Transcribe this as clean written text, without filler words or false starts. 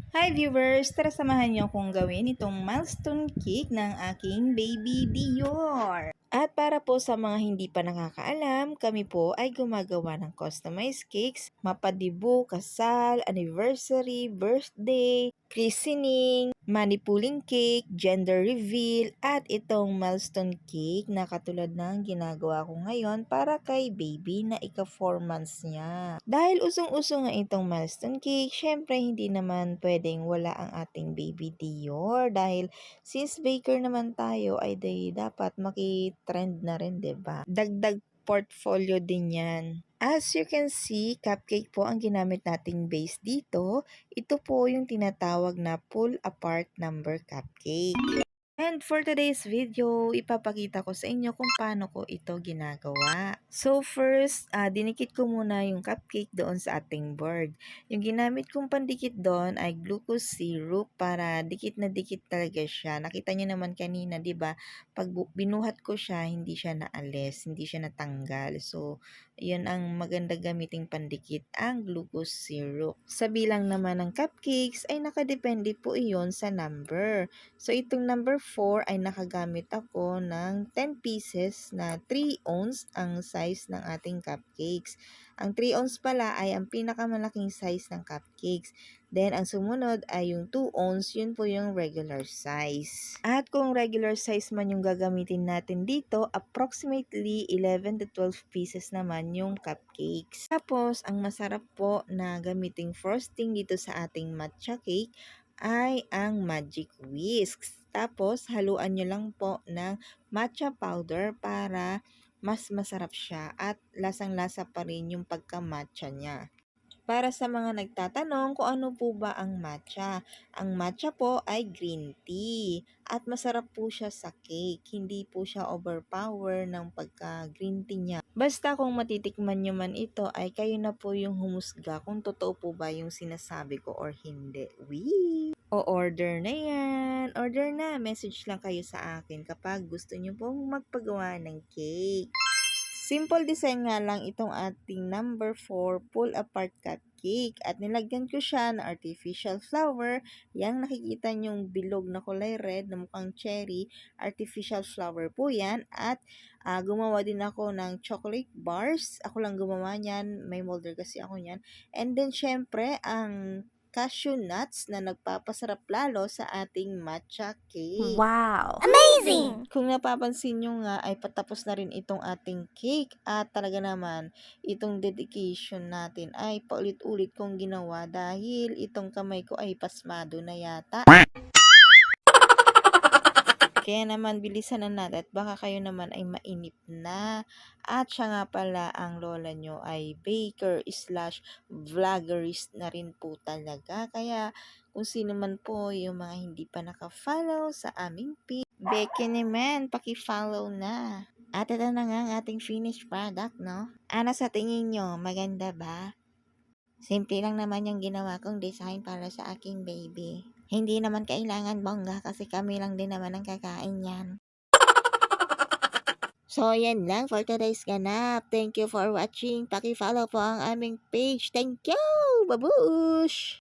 Hi viewers! Tara samahan niyo akong gawin itong milestone cake ng aking baby Dior. At para po sa mga hindi pa nakakaalam, kami po ay gumagawa ng customized cakes, mapadibo, kasal, anniversary, birthday, christening, manipuling cake, gender reveal, at itong milestone cake na katulad ng ginagawa ko ngayon para kay baby na ika 4 months niya. Dahil usong-uso nga itong milestone cake, syempre hindi naman pwedeng wala ang ating baby Dior dahil since baker naman tayo ay dapat maki-trend na rin, 'di ba? Dagdag portfolio din 'yan. As you can see, cupcake po ang ginamit nating base dito. Ito po yung tinatawag na pull apart number cupcake. And for today's video, ipapakita ko sa inyo kung paano ko ito ginagawa. So first, dinikit ko muna yung cupcake doon sa ating board. Yung ginamit kong pandikit doon ay glucose syrup para dikit na dikit talaga siya. Nakita niyo naman kanina, 'di ba? Pag binuhat ko siya, hindi siya naalis, hindi siya natanggal. So, 'yun ang maganda gamiting pandikit, ang glucose syrup. Sa bilang naman ng cupcakes ay nakadepende po iyon sa number. So, itong number 4 ay nakagamit ako ng 10 pieces na 3 ounce ang size ng ating cupcakes. Ang 3 ounce pala ay ang pinakamalaking size ng cupcakes. Then, ang sumunod ay yung 2 ounce, yun po yung regular size. At kung regular size man yung gagamitin natin dito, approximately 11 to 12 pieces naman yung cupcakes. Tapos, ang masarap po na gamiting frosting dito sa ating matcha cake ay ang Magic Whisks. Tapos, haluan nyo lang po ng matcha powder para mas masarap siya at lasang-lasa pa rin yung pagka-matcha niya. Para sa mga nagtatanong kung ano po ba ang matcha. Ang matcha po ay green tea at masarap po siya sa cake. Hindi po siya overpower ng pagka-green tea niya. Basta kung matitikman nyo man ito ay kayo na po yung humusga kung totoo po ba yung sinasabi ko or hindi. Wee! O-order na yan. Order na. Message lang kayo sa akin kapag gusto nyo pong magpagawa ng cake. Simple design nga lang itong ating number 4 pull apart cupcake at nilagyan ko siya ng artificial flower. Yang nakikita nyong bilog na kulay red na mukhang cherry, artificial flower po yan. At gumawa din ako ng chocolate bars. Ako lang gumawa niyan, may molder kasi ako niyan. And then syempre ang cashew nuts na nagpapasarap lalo sa ating matcha cake. Wow! Amazing! Kung napapansin nyo nga ay patapos na rin itong ating cake at talaga naman itong dedication natin ay paulit-ulit kong ginawa dahil itong kamay ko ay pasmado na yata. Kaya naman bilisan na natin at baka kayo naman ay mainip na. At siya nga pala ang lola nyo ay baker slash vloggerist na rin po talaga. Kaya kung sino man po yung mga hindi pa naka-follow sa aming page, Becky naman, paki-follow na. At ito na nga ang ating finished product, no? Ano sa tingin nyo? Maganda ba? Simple lang naman yung ginawa kong design para sa aking baby. Hindi naman kailangan bongga kasi kami lang din naman ang kakain yan. So, yan lang for today's ganap. Thank you for watching. Paki-follow po ang aming page. Thank you! Babush!